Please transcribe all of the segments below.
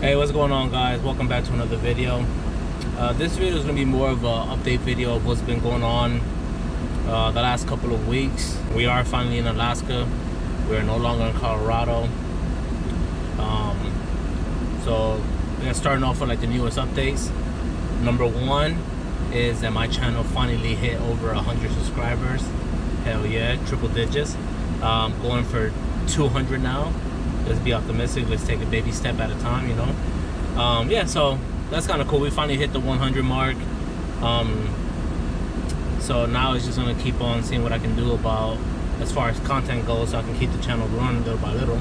Hey, what's going on, guys? Welcome back to another video. This video is going to be more of an update video of what's been going on the last couple of weeks. We are finally in Alaska. We're no longer in Colorado. So we're starting off with like the newest updates. Number one is that my channel finally hit over 100 subscribers. Hell yeah, triple digits. Going for 200 now. Let's be optimistic. Let's take a baby step at a time, you know. Yeah, so that's kind of cool. We finally hit the 100 mark. So now it's just gonna keep on seeing what I can do about as far as content goes, so I can keep the channel growing little by little.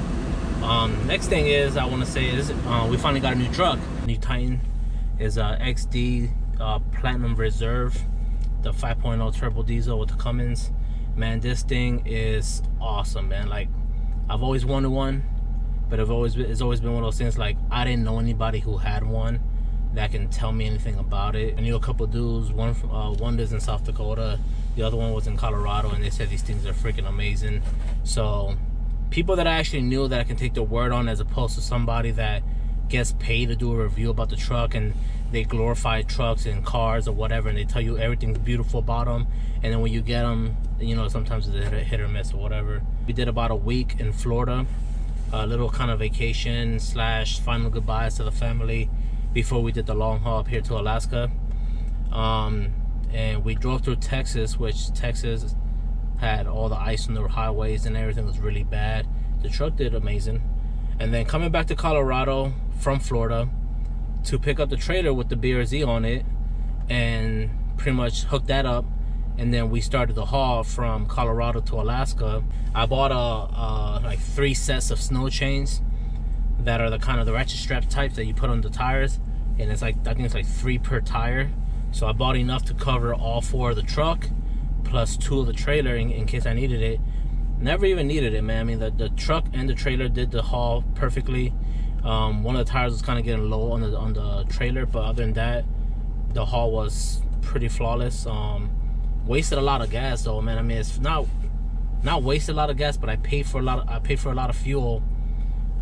Next thing is I want to say is we finally got a new truck. New Titan is XD Platinum Reserve, the 5.0 turbo diesel with the Cummins. Man, this thing is awesome, man. Like, I've always wanted one, but it's always been one of those things, like, I didn't know anybody who had one that can tell me anything about it. I knew a couple dudes, one lives in South Dakota, the other one was in Colorado, and they said these things are freaking amazing. So people that I actually knew that I can take their word on, as opposed to somebody that gets paid to do a review about the truck and they glorify trucks and cars or whatever, and they tell you everything's beautiful about them, and then when you get them, you know, sometimes it's a hit or miss or whatever. We did about a week in Florida, a little kind of vacation / final goodbyes to the family before we did the long haul up here to Alaska. And we drove through Texas, which Texas had all the ice on the highways and everything was really bad. The truck did amazing. And then coming back to Colorado from Florida to pick up the trailer with the BRZ on it and pretty much hook that up, and then we started the haul from Colorado to Alaska. I bought like 3 sets of snow chains that are the kind of the ratchet strap types that you put on the tires, and it's like, I think it's like 3 per tire. So I bought enough to cover all 4 of the truck plus 2 of the trailer in case I needed it. Never even needed it, man. I mean, the truck and the trailer did the haul perfectly. One of the tires was kind of getting low on the trailer, but other than that, the haul was pretty flawless. Wasted a lot of gas though, man. I mean, it's not wasted a lot of gas, but I paid for a lot of fuel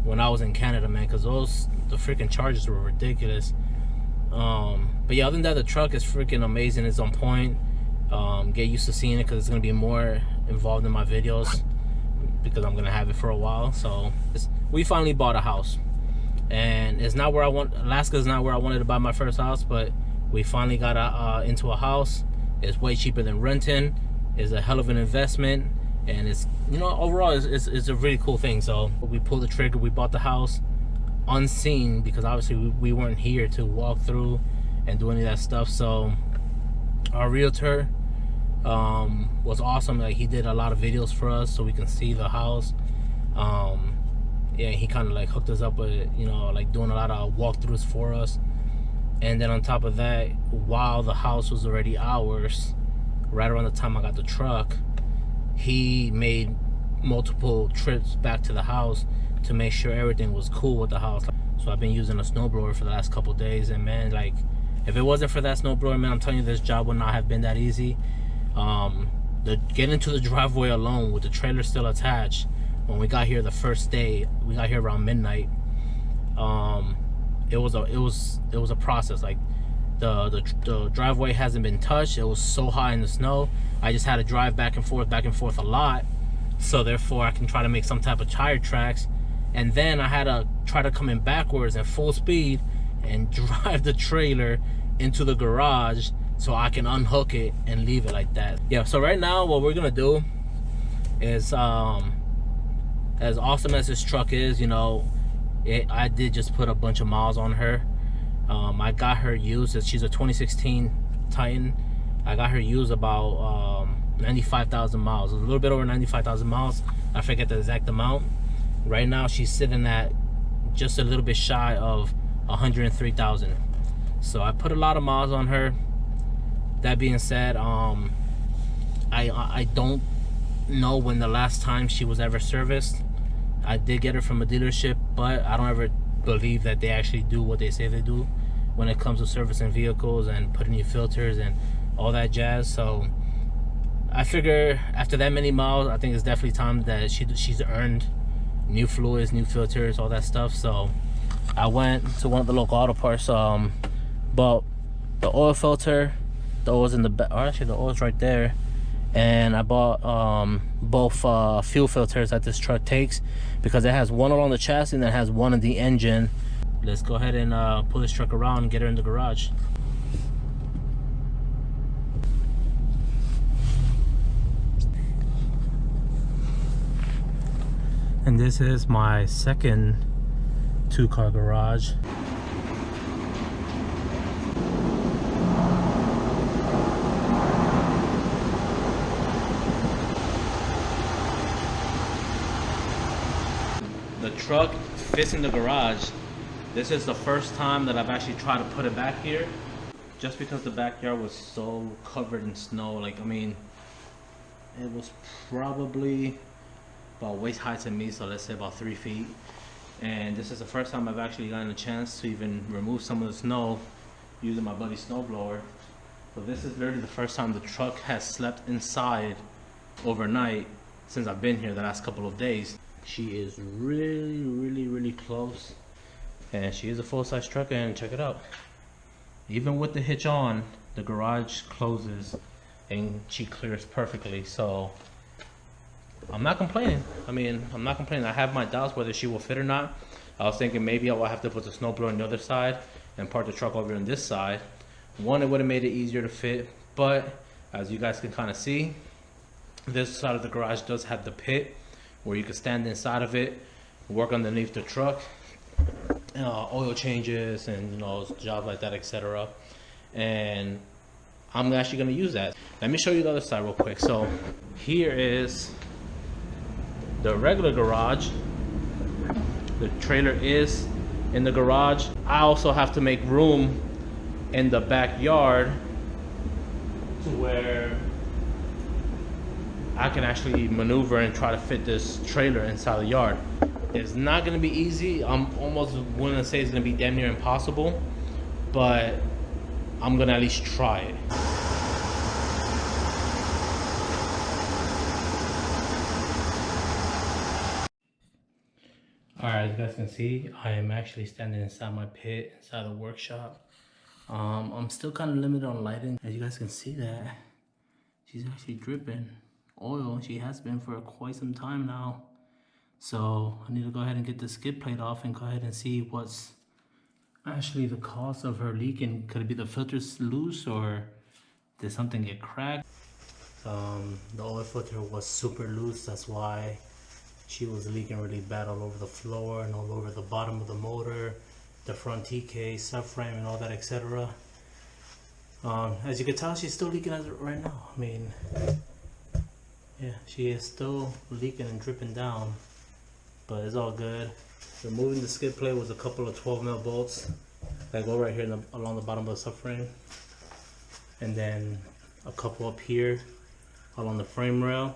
when I was in Canada, man, because the freaking charges were ridiculous. But yeah, other than that, the truck is freaking amazing. It's on point. Get used to seeing it, because it's gonna be more involved in my videos because I'm gonna have it for a while. So we finally bought a house, and it's not where Alaska is not where I wanted to buy my first house, but we finally got into a house. It's way cheaper than renting. It's a hell of an investment, and it's, you know, overall it's a really cool thing. So we pulled the trigger. We bought the house unseen, because obviously we weren't here to walk through and do any of that stuff. So our realtor was awesome. Like, he did a lot of videos for us so we can see the house. Yeah, he kind of like hooked us up with, you know, like doing a lot of walkthroughs for us. And then on top of that, while the house was already ours, right around the time I got the truck, he made multiple trips back to the house to make sure everything was cool with the house. So I've been using a snowblower for the last couple days, and man, like, if it wasn't for that snowblower, man, I'm telling you, this job would not have been that easy. Getting to the driveway alone with the trailer still attached, when we got here the first day, we got here around midnight. It was a process. Like, the driveway hasn't been touched. It was so high in the snow. I just had to drive back and forth a lot, so therefore I can try to make some type of tire tracks. And then I had to try to come in backwards at full speed and drive the trailer into the garage so I can unhook it and leave it like that. Yeah, so right now what we're gonna do is, as awesome as this truck is, you know, I did just put a bunch of miles on her. I got her used. She's a 2016 Titan. I got her used about 95,000 miles, a little bit over 95,000 miles. I forget the exact amount. Right now she's sitting at just a little bit shy of 103,000. So I put a lot of miles on her. That being said, I don't know when the last time she was ever serviced. I did get her from a dealership, but I don't ever believe that they actually do what they say they do when it comes to servicing vehicles and putting new filters and all that jazz. So I figure after that many miles, I think it's definitely time that she's earned new fluids, new filters, all that stuff. So I went to one of the local auto parts, bought the oil filter. The oil's in the back, or actually the oil's right there. And I bought both fuel filters that this truck takes, because it has one along the chassis and it has one in the engine. Let's go ahead and pull this truck around and get her in the garage. And this is my second 2-car garage. The truck fits in the garage. This is the first time that I've actually tried to put it back here, just because the backyard was so covered in snow. Like, I mean, it was probably about waist high to me, so let's say about 3 feet. And this is the first time I've actually gotten a chance to even remove some of the snow using my buddy's snowblower. So this is literally the first time the truck has slept inside overnight since I've been here the last couple of days. She is really close, and she is a full-size truck. And check it out, even with the hitch on, the garage closes and she clears perfectly. So I'm not complaining. I mean, I'm not complaining. I have my doubts whether she will fit or not. I was thinking maybe I will have to put the snowblower on the other side and park the truck over on this side. One, it would have made it easier to fit, but as you guys can kind of see, this side of the garage does have the pit where you can stand inside of it, work underneath the truck, oil changes and, you know, jobs like that, etc. And I'm actually going to use that. Let me show you the other side real quick. So here is the regular garage. The trailer is in the garage. I also have to make room in the backyard to where I can actually maneuver and try to fit this trailer inside the yard. It's not gonna be easy. I'm almost willing to say it's gonna be damn near impossible, but I'm gonna at least try it. Alright, as you guys can see, I am actually standing inside my pit, inside the workshop. I'm still kind of limited on lighting. As you guys can see that, she's actually dripping oil. She has been for quite some time now. So I need to go ahead and get the skid plate off and go ahead and see what's actually the cause of her leaking. Could it be the filter's loose, or did something get cracked? The oil filter was super loose. That's why she was leaking really bad all over the floor and all over the bottom of the motor, the front TK, subframe, and all that, etc. As you can tell, she's still leaking right now. I mean, yeah, she is still leaking and dripping down, but it's all good. Removing the skid plate was a couple of 12mm bolts that go right here along the bottom of the subframe, and then a couple up here along the frame rail,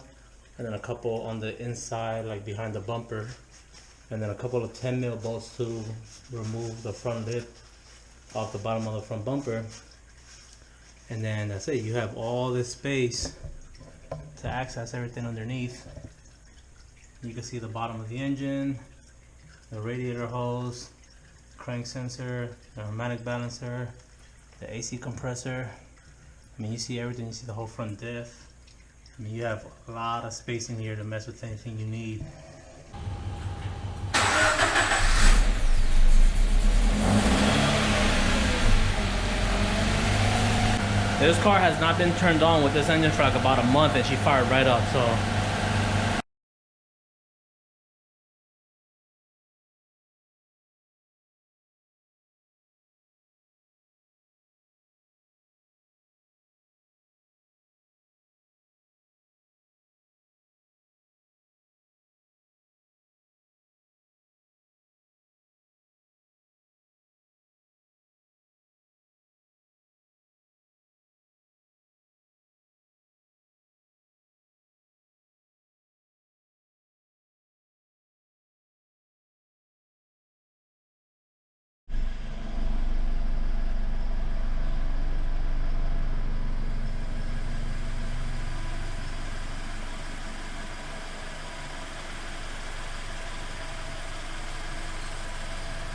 and then a couple on the inside, like behind the bumper, and then a couple of 10mm bolts to remove the front lip off the bottom of the front bumper. And then that's it. You have all this space to access everything underneath. You can see the bottom of the engine, the radiator hose, crank sensor, the pneumatic balancer, the AC compressor. I mean, you see everything. You see the whole front diff. I mean, you have a lot of space in here to mess with anything you need. This car has not been turned on with this engine for like about a month, and she fired right up, so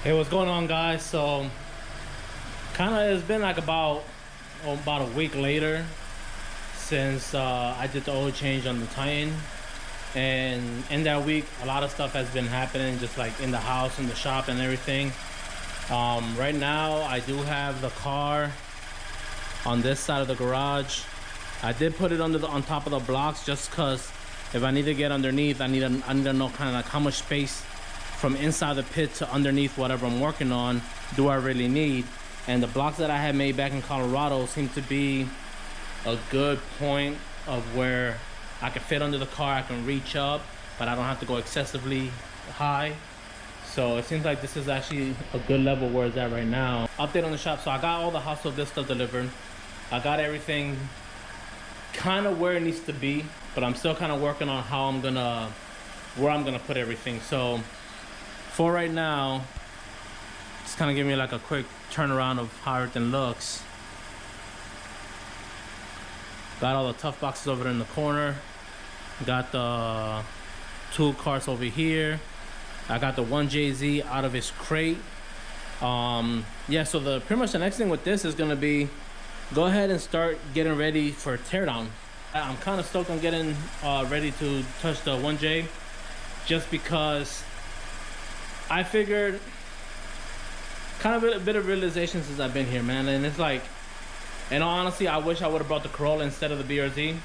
Hey, what's going on, guys? So kind of it's been like about a week later since I did the oil change on the Titan, and in that week a lot of stuff has been happening, just like in the house, in the shop and everything. Right now I do have the car on this side of the garage. I did put it on top of the blocks just because if I need to get underneath, I need to know kind of like how much space from inside the pit to underneath whatever I'm working on do I really need. And the blocks that I had made back in Colorado seem to be a good point of where I can fit under the car, I can reach up, but I don't have to go excessively high. So it seems like this is actually a good level where it's at right now. Update on the shop. So I got all the household goods stuff delivered. I got everything kind of where it needs to be, but I'm still kind of working on where I'm gonna put everything. So for right now, just kind of give me like a quick turnaround of how everything looks. Got all the tough boxes over there in the corner. Got the tool carts over here. I got the 1JZ out of his crate. Yeah, so pretty much the next thing with this is gonna be go ahead and start getting ready for teardown. I'm kind of stoked on getting ready to touch the 1J, just because I figured kind of a bit of realization since I've been here, man. And it's like, in all honesty, I wish I would have brought the Corolla instead of the BRZ.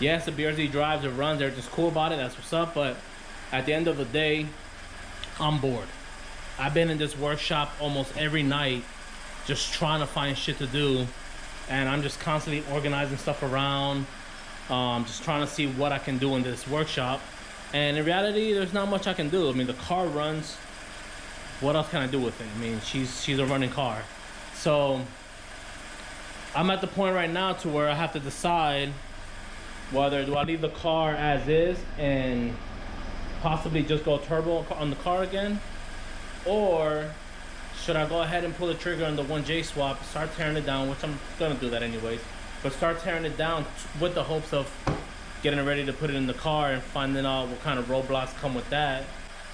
Yes, the BRZ drives, it runs, they're just cool about it, that's what's up. But at the end of the day, I'm bored. I've been in this workshop almost every night just trying to find shit to do, and I'm just constantly organizing stuff around, just trying to see what I can do in this workshop. And in reality, there's not much I can do. I mean, the car runs. What else can I do with it? I mean, she's a running car. So I'm at the point right now to where I have to decide whether do I leave the car as is and possibly just go turbo on the car again, or should I go ahead and pull the trigger on the 1J swap, start tearing it down, which I'm gonna do that anyways, but start tearing it down with the hopes of getting ready to put it in the car and finding out what kind of roadblocks come with that.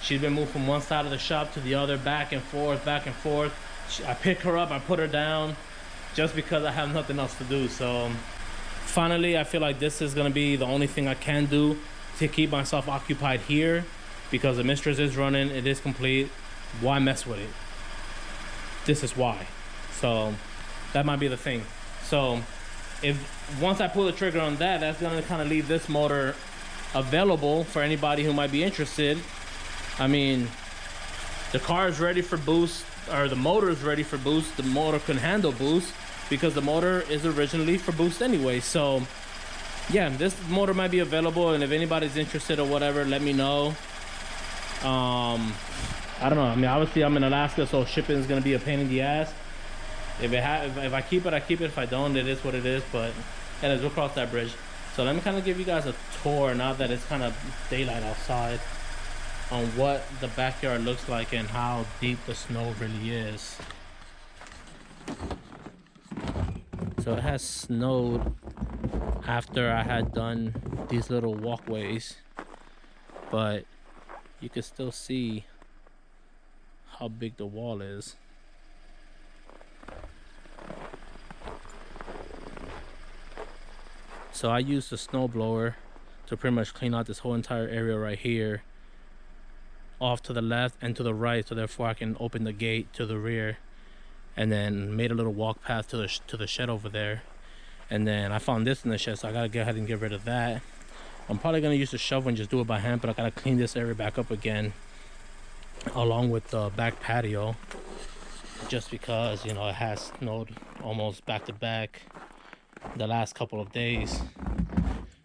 She's been moved from one side of the shop to the other, back and forth, back and forth. I pick her up, I put her down, just because I have nothing else to do. So finally, I feel like this is gonna be the only thing I can do to keep myself occupied here, because the Mistress is running, it is complete. Why mess with it? This is why. So that might be the thing. So if once I pull the trigger on that, that's gonna kind of leave this motor available for anybody who might be interested. I mean, the car is ready for boost, or the motor is ready for boost. The motor can handle boost because the motor is originally for boost anyway. So yeah, this motor might be available, and if anybody's interested or whatever, let me know. I don't know. I mean, obviously I'm in Alaska, so shipping is gonna be a pain in the ass. If I keep it, I keep it. If I don't, it is what it is. But anyways, we'll cross that bridge. So let me kind of give you guys a tour now that it's kind of daylight outside, on what the backyard looks like and how deep the snow really is. So it has snowed after I had done these little walkways, but you can still see how big the wall is. So I used the snowblower to pretty much clean out this whole entire area right here, off to the left and to the right, so therefore I can open the gate to the rear, and then made a little walk path to the shed over there. And then I found this in the shed, so I gotta go ahead and get rid of that. I'm probably gonna use the shovel and just do it by hand, but I gotta clean this area back up again, along with the back patio, just because, you know, it has snowed almost back to back the last couple of days.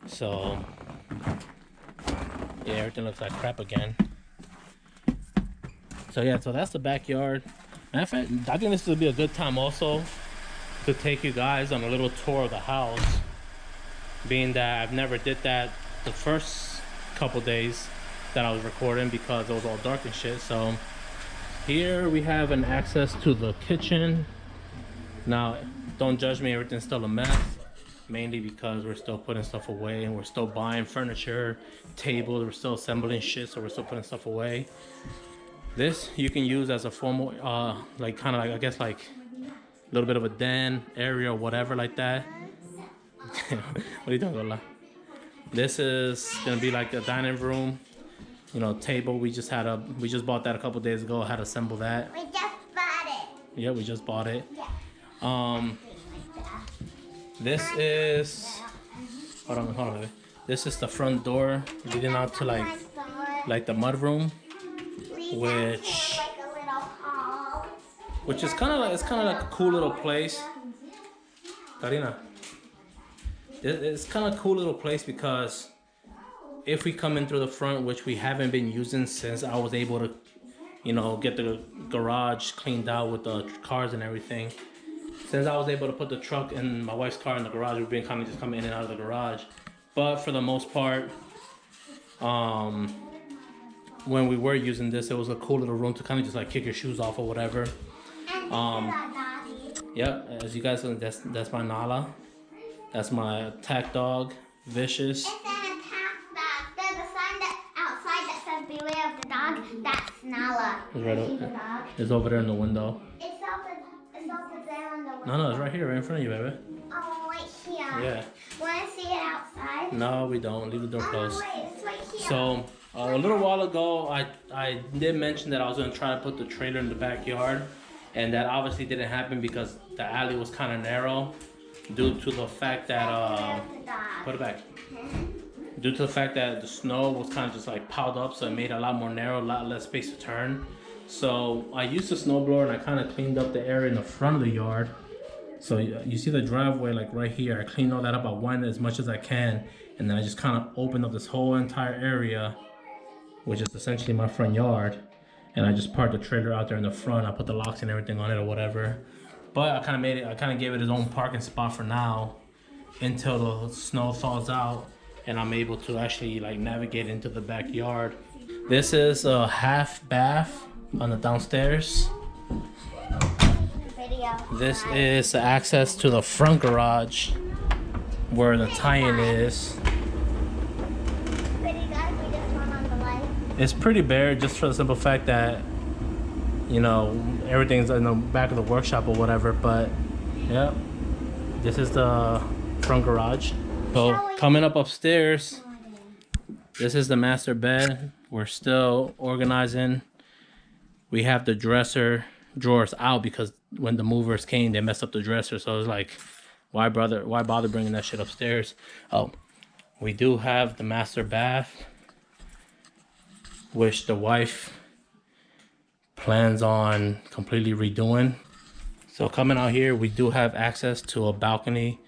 So yeah, everything looks like crap again. So yeah, so that's the backyard. I think this will be a good time also to take you guys on a little tour of the house, being that I've never did that the first couple days that I was recording because it was all dark and shit. So here we have an access to the kitchen. Now don't judge me, everything's still a mess, mainly because we're still putting stuff away and we're still buying furniture, tables, we're still assembling shit, so we're still putting stuff away. This you can use as a formal, like kind of like, I guess like a little bit of a den area or whatever like that. What are you doing, Lola? This is gonna be like a dining room, you know, table. We just bought that a couple days ago. Had to assemble that. We just bought it. Yeah, we just bought it. Yeah. This is, hold on, baby. This is the front door leading out to like the mud room, which is kind of like a cool little place. Karina, it's kind of a cool little place because if we come in through the front, which we haven't been using since I was able to, you know, get the garage cleaned out with the cars and everything. Since I was able to put the truck and my wife's car in the garage, we've been kind of just coming in and out of the garage. But for the most part, when we were using this, it was a cool little room to kind of just like kick your shoes off or whatever. Yep, as you guys know, that's my Nala. That's my attack dog, Vicious. It's an attack dog. There's a sign outside that says beware of the dog. That's Nala. It's right over. It's over there in the window. It's over there in the window. No, it's right here, right in front of you, baby. Oh, right here. Yeah. Want to see it outside? No, we don't. Leave the door closed. Oh, wait, it's right here. So a little while ago, I did mention that I was going to try to put the trailer in the backyard, and that obviously didn't happen because the alley was kind of narrow due to the fact that put it back. Due to the fact that the snow was kind of just like piled up, so it made it a lot more narrow, a lot less space to turn. So I used the snowblower and I kind of cleaned up the area in the front of the yard. So you see the driveway like right here. I cleaned all that up. I winded as much as I can, and then I just kind of opened up this whole entire area, which is essentially my front yard. And I just parked the trailer out there in the front. I put the locks and everything on it or whatever. But I kind of gave it its own parking spot for now until the snow thaws out and I'm able to actually like navigate into the backyard. This is a half bath on the downstairs. This is access to the front garage where the tie-in is. It's pretty bare just for the simple fact that, you know, everything's in the back of the workshop or whatever, but yeah, this is the front garage. So coming up upstairs, this is the master bed. We're still organizing. We have the dresser drawers out because when the movers came, they messed up the dresser. So it's like, why bother bringing that shit upstairs? Oh, we do have the master bath, which the wife plans on completely redoing. So coming out here, we do have access to a balcony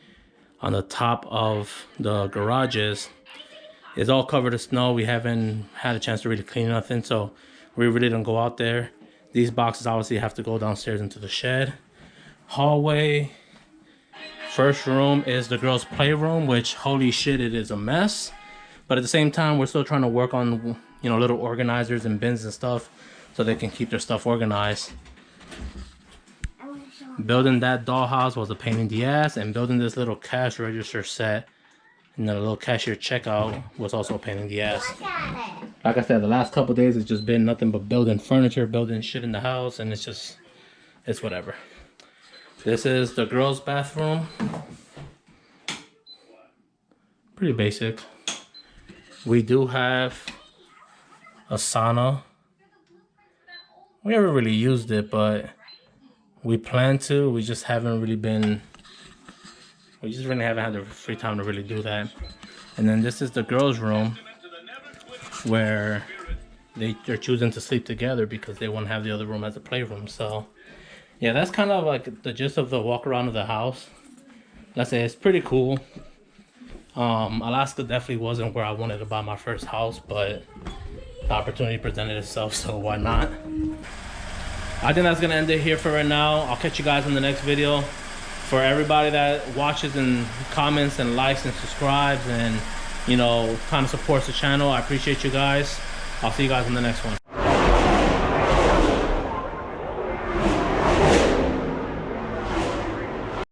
on the top of the garages. It's all covered in snow. We haven't had a chance to really clean nothing, so we really don't go out there. These boxes obviously have to go downstairs into the shed. Hallway. First room is the girls' playroom, which holy shit, it is a mess. But at the same time, we're still trying to work on, you know, little organizers and bins and stuff so they can keep their stuff organized. Building that dollhouse was a pain in the ass, and building this little cash register set and the little cashier checkout was also a pain in the ass. Like I said, the last couple days it's just been nothing but building furniture, building shit in the house, and it's whatever. This is the girls' bathroom. Pretty basic. We do have a sauna. We haven't really used it, but we plan to. We just haven't really been. We just really haven't had the free time to really do that. And then this is the girls' room, where they're choosing to sleep together because they want to have the other room as a playroom. So, yeah, that's kind of like the gist of the walk around of the house. Let's say it's pretty cool. Alaska definitely wasn't where I wanted to buy my first house, but the opportunity presented itself, so why not? I think that's gonna end it here for right now. I'll catch you guys in the next video. For everybody that watches and comments and likes and subscribes and, you know, kind of supports the channel, I appreciate you guys. I'll see you guys in the next one.